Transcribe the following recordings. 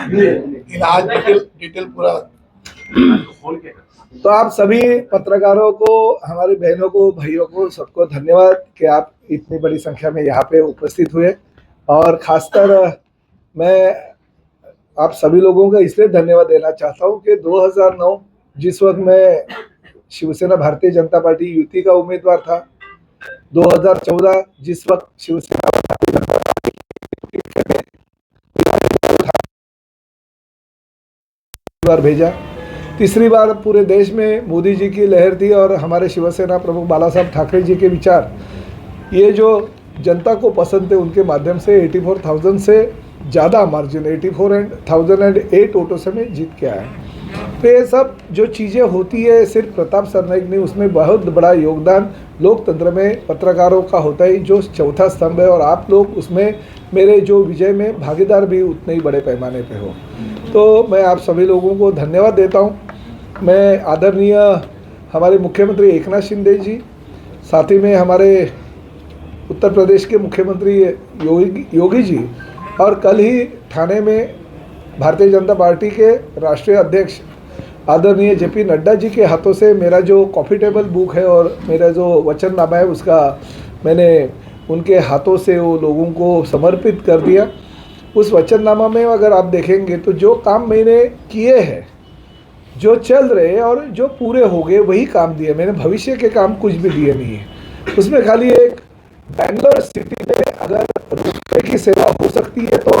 आज डिटेल पूरा। तो आप सभी पत्रकारों को, हमारी बहनों को, भाइयों को, सबको धन्यवाद कि आप इतनी बड़ी संख्या में यहाँ पे उपस्थित हुए। और खासकर मैं आप सभी लोगों का इसलिए धन्यवाद देना चाहता हूँ कि 2009 जिस वक्त मैं शिवसेना भारतीय जनता पार्टी युति का उम्मीदवार था, 2014 जिस वक्त शिवसेना भारतीय जनता पार्टी बार भेजा, तीसरी बार पूरे देश में मोदी जी की लहर थी और हमारे शिवसेना प्रमुख बाला साहब ठाकरे जी के विचार, ये जो जनता को पसंद थे, उनके माध्यम से 84,000 से ज़्यादा मार्जिन 84,008 वोटों से मैं जीत के आया। तो ये सब जो चीज़ें होती है, सिर्फ प्रताप सरनाइक नहीं, उसमें बहुत बड़ा योगदान लोकतंत्र में पत्रकारों का होता है, जो चौथा स्तंभ है। और आप लोग उसमें मेरे जो विजय में भागीदार भी उतने ही बड़े पैमाने पे हो। तो मैं आप सभी लोगों को धन्यवाद देता हूँ। मैं आदरणीय हमारे मुख्यमंत्री एकनाथ शिंदे जी, साथ ही में हमारे उत्तर प्रदेश के मुख्यमंत्री योगी जी, और कल ही ठाणे में भारतीय जनता पार्टी के राष्ट्रीय अध्यक्ष आदरणीय जेपी नड्डा जी के हाथों से मेरा जो कॉफ़ी टेबल बुक है और मेरा जो वचननामा है, उसका मैंने उनके हाथों से वो लोगों को समर्पित कर दिया। उस वचननामा में अगर आप देखेंगे तो जो काम मैंने किए हैं, जो चल रहे हैं और जो पूरे हो गए, वही काम दिए। मैंने भविष्य के काम कुछ भी दिए नहीं है। उसमें खाली एक बैंगलोर सिटी में अगर रोपवे की सेवा हो सकती है तो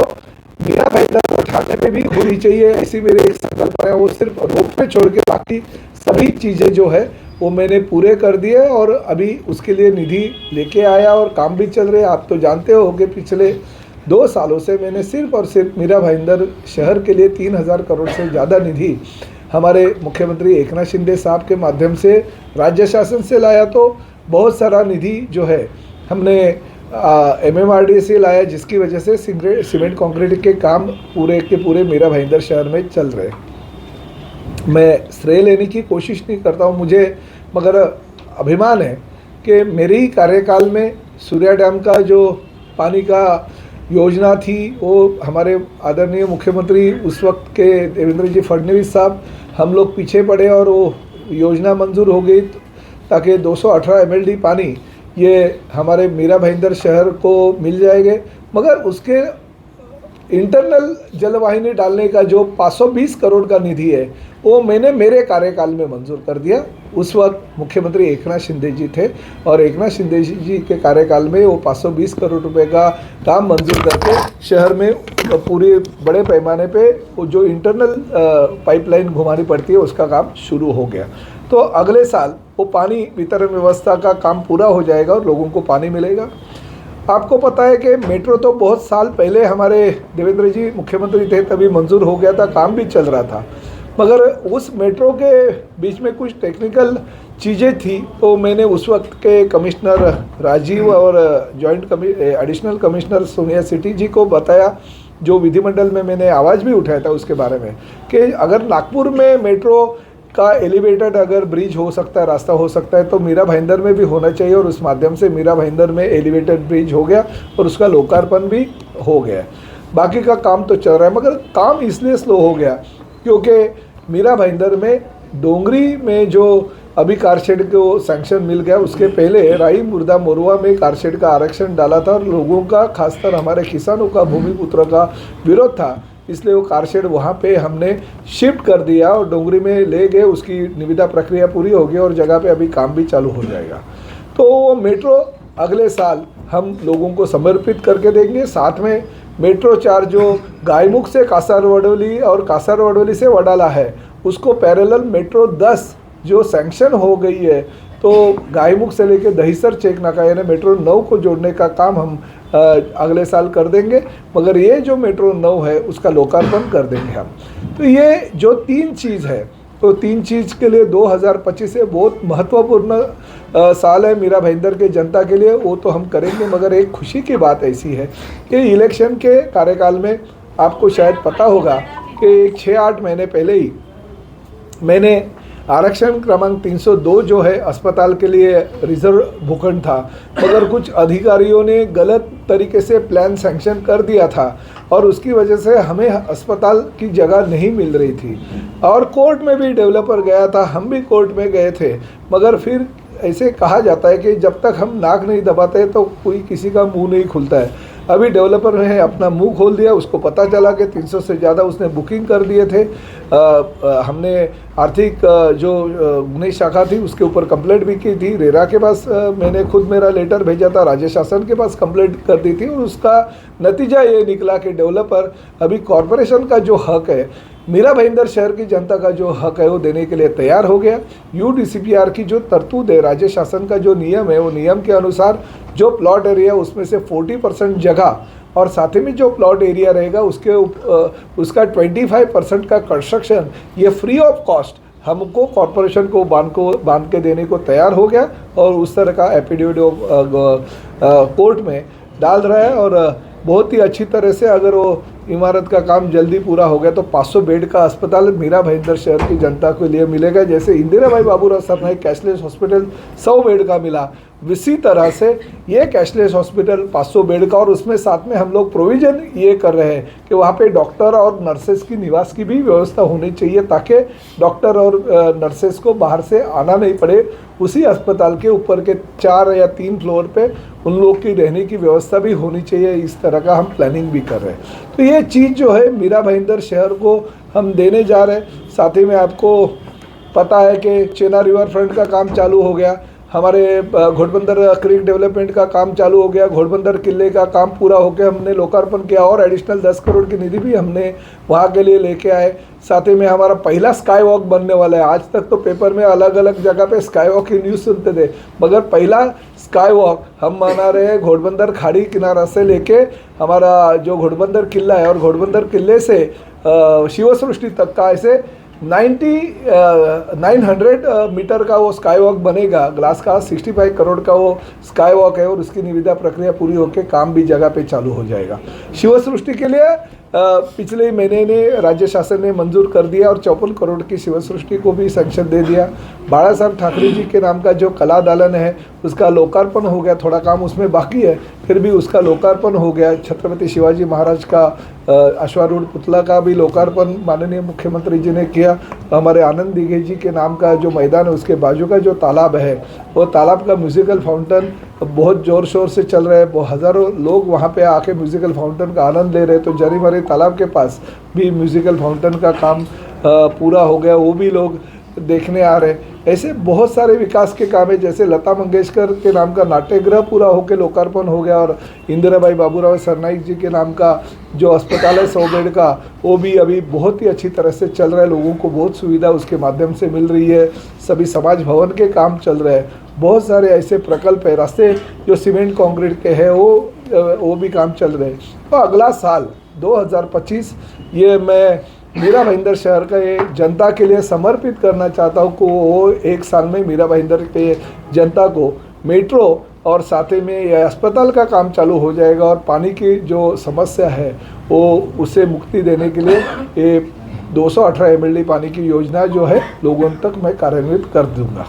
मीरा भाईंदर को ठाणे में भी होनी चाहिए, ऐसी मेरे एक संकल्प है। वो सिर्फ रोपवे छोड़ के बाकी सभी चीज़ें जो है वो मैंने पूरे कर दिए और अभी उसके लिए निधि लेके आया और काम भी चल रहे हैं। आप तो जानते हो कि पिछले 2 सालों से मैंने सिर्फ और सिर्फ मीरा भाईंदर शहर के लिए 3,000 करोड़ से ज़्यादा निधि हमारे मुख्यमंत्री एकनाथ शिंदे साहब के माध्यम से राज्य शासन से लाया। तो बहुत सारा निधि जो है हमने MMRDA से लाया, जिसकी वजह से सीमेंट कंक्रीट के काम पूरे के पूरे मीरा भाईंदर शहर में चल रहे। मैं श्रेय लेने की कोशिश नहीं करता हूँ, मुझे मगर अभिमान है कि मेरे ही कार्यकाल में सूर्या डैम का जो पानी का योजना थी, वो हमारे आदरणीय मुख्यमंत्री उस वक्त के देवेंद्र जी फडणवीस साहब, हम लोग पीछे पड़े और वो योजना मंजूर हो गई, ताकि 218 MLD पानी ये हमारे मीरा भाईंदर शहर को मिल जाएंगे। मगर उसके इंटरनल जलवाहिनी डालने का जो 520 करोड़ का निधि है, वो मैंने मेरे कार्यकाल में मंजूर कर दिया। उस वक्त मुख्यमंत्री एकनाथ शिंदे जी थे और एकनाथ शिंदे जी के कार्यकाल में वो 520 करोड़ रुपए का काम मंजूर करके शहर में पूरे बड़े पैमाने पे वो जो इंटरनल पाइपलाइन घुमानी पड़ती है, उसका काम शुरू हो गया। तो अगले साल वो पानी वितरण व्यवस्था का काम पूरा हो जाएगा और लोगों को पानी मिलेगा। आपको पता है कि मेट्रो तो बहुत साल पहले हमारे देवेंद्र जी मुख्यमंत्री थे तभी मंजूर हो गया था, काम भी चल रहा था। मगर उस मेट्रो के बीच में कुछ टेक्निकल चीज़ें थी, तो मैंने उस वक्त के कमिश्नर राजीव और एडिशनल कमिश्नर सोनिया सिटी जी को बताया, जो विधिमंडल में मैंने आवाज़ भी उठाया था उसके बारे में, कि अगर नागपुर में मेट्रो का एलिवेटेड अगर ब्रिज हो सकता है, रास्ता हो सकता है, तो मीरा भाईंदर में भी होना चाहिए। और उस माध्यम से मीरा भाईंदर में एलिवेटेड ब्रिज हो गया और उसका लोकार्पण भी हो गया। बाकी का काम तो चल रहा है, मगर काम इसलिए स्लो हो गया क्योंकि मीरा भाईंदर में डोंगरी में जो अभी कारशेड को सैंक्शन मिल गया, उसके पहले राई मुर्दा मोरवा में कारशेड का आरक्षण डाला था और लोगों का, खासकर हमारे किसानों का, भूमिपुत्रों का विरोध था, इसलिए वो कारशेड वहाँ पे हमने शिफ्ट कर दिया और डोंगरी में ले गए। उसकी निविदा प्रक्रिया पूरी हो गई और जगह पे अभी काम भी चालू हो जाएगा। तो वो मेट्रो अगले साल हम लोगों को समर्पित करके देंगे। साथ में मेट्रो 4 जो गायमुख से कासारवडोली और कासारवडोली से वडाला है, उसको पैरेलल मेट्रो 10 जो सैंक्शन हो गई है, तो गायमुख से लेकर दहीसर चेकनाका यानी मेट्रो 9 को जोड़ने का काम हम अगले साल कर देंगे। मगर ये जो मेट्रो 9 है उसका लोकार्पण कर देंगे हम। तो ये जो 3 चीज़ है, तो 3 चीज़ के लिए 2025 से बहुत महत्वपूर्ण साल है मीरा भाईंदर के जनता के लिए, वो तो हम करेंगे। मगर एक खुशी की बात ऐसी है कि इलेक्शन के कार्यकाल में आपको शायद पता होगा कि 6-8 महीने पहले ही मैंने आरक्षण क्रमांक 302 जो है अस्पताल के लिए रिजर्व भूखंड था, मगर कुछ अधिकारियों ने गलत तरीके से प्लान सैंक्शन कर दिया था और उसकी वजह से हमें अस्पताल की जगह नहीं मिल रही थी और कोर्ट में भी डेवलपर गया था, हम भी कोर्ट में गए थे, मगर फिर ऐसे कहा जाता है कि जब तक हम नाक नहीं दबाते तो कोई किसी का मुंह नहीं खुलता है। अभी डेवलपर ने अपना मुंह खोल दिया, उसको पता चला कि 300 से ज़्यादा उसने बुकिंग कर दिए थे। हमने आर्थिक जो गुन्हे शाखा थी उसके ऊपर कंप्लेंट भी की थी, रेरा के पास मैंने खुद मेरा लेटर भेजा था, राज्य शासन के पास कंप्लेंट कर दी थी और उसका नतीजा ये निकला कि डेवलपर अभी कॉरपोरेशन का जो हक है, मीरा भाईंदर शहर की जनता का जो हक है वो देने के लिए तैयार हो गया। UDCPR की जो तरतूद है, राज्य शासन का जो नियम है, वो नियम के अनुसार जो प्लॉट एरिया उसमें से 40% जगह और साथ ही में जो प्लॉट एरिया रहेगा उसका 25% का कंस्ट्रक्शन ये फ्री ऑफ कॉस्ट हमको कॉरपोरेशन को बांध के देने को तैयार हो गया और उस तरह का एफिडेविट कोर्ट में डाल रहा है। और बहुत ही अच्छी तरह से अगर वो इमारत का काम जल्दी पूरा हो गया तो 500 बेड का अस्पताल मीरा भाईंदर शहर की जनता के लिए मिलेगा। जैसे Indirabai Baburao Sarnaik cashless hospital 100 bed का मिला, इसी तरह से ये कैशलेस हॉस्पिटल 500 बेड का, और उसमें साथ में हम लोग प्रोविज़न ये कर रहे हैं कि वहाँ पे डॉक्टर और नर्सेस की निवास की भी व्यवस्था होनी चाहिए ताकि डॉक्टर और नर्सेस को बाहर से आना नहीं पड़े। उसी अस्पताल के ऊपर के 4 या 3 फ्लोर पे उन लोग की रहने की व्यवस्था भी होनी चाहिए। इस तरह का हम प्लानिंग भी कर रहे हैं। तो ये चीज़ जो है मीरा भाईंदर शहर को हम देने जा रहे हैं। साथ ही में आपको पता है कि चेनाब रिवर फ्रंट का काम चालू हो गया, हमारे घोड़बंदर क्रीक डेवलपमेंट का काम चालू हो गया, घोड़बंदर किले का काम पूरा होकर हमने लोकार्पण किया और एडिशनल 10 करोड़ की निधि भी हमने वहाँ के लिए लेके आए। साथ ही में हमारा पहला स्काई वॉक बनने वाला है। आज तक तो पेपर में अलग अलग जगह पे स्काई वॉक की न्यूज़ सुनते थे, मगर पहला स्काई वॉक हम मना रहे हैं घोड़बंदर खाड़ी किनारा से लेके हमारा जो घोड़बंदर किला है और घोड़बंदर किले से शिवसृष्टि तक का ऐसे 900 मीटर का वो स्काई वॉक बनेगा। ग्लास का 65 करोड़ का वो स्काई वॉक है और उसकी निविदा प्रक्रिया पूरी होकर काम भी जगह पे चालू हो जाएगा। शिवसृष्टि के लिए पिछले महीने ने राज्य शासन ने मंजूर कर दिया और 54 करोड़ की शिवसृष्टि को भी सैंक्शन दे दिया। बाला साहब ठाकरे जी के नाम का जो कला दालन है उसका लोकार्पण हो गया, थोड़ा काम उसमें बाकी है, फिर भी उसका लोकार्पण हो गया। छत्रपति शिवाजी महाराज का अश्वारूढ़ पुतला का भी लोकार्पण माननीय मुख्यमंत्री जी ने किया। हमारे आनंद दिघे जी के नाम का जो मैदान है उसके बाजू का जो तालाब है वो तालाब का म्यूज़िकल फाउंटेन बहुत ज़ोर शोर से चल रहा है, वो हज़ारों लोग वहाँ पे आके म्यूज़िकल फाउंटेन का आनंद ले रहे हैं। तो जरीमरी तालाब के पास भी म्यूज़िकल फाउंटेन का काम पूरा हो गया, वो भी लोग देखने आ रहे हैं। ऐसे बहुत सारे विकास के काम है, जैसे लता मंगेशकर के नाम का नाट्यगृह पूरा होकर लोकार्पण हो गया और इंदिराबाई बाबूराव सरनाईक जी के नाम का जो अस्पताल है 100 बेड का वो भी अभी बहुत ही अच्छी तरह से चल रहा है, लोगों को बहुत सुविधा उसके माध्यम से मिल रही है। सभी समाज भवन के काम चल रहे हैं, बहुत सारे ऐसे प्रकल्प है, रास्ते जो सीमेंट कंक्रीट के हैं वो भी काम चल रहे हैं। तो अगला साल 2025 ये मैं मीरा भाईंदर शहर का ये जनता के लिए समर्पित करना चाहता हूँ कि वो 1 साल में मीरा भाईंदर के जनता को मेट्रो और साथ ही में ये अस्पताल का काम चालू हो जाएगा और पानी की जो समस्या है वो उसे मुक्ति देने के लिए ये 218 MLD पानी की योजना जो है लोगों तक मैं कार्यान्वित कर दूंगा।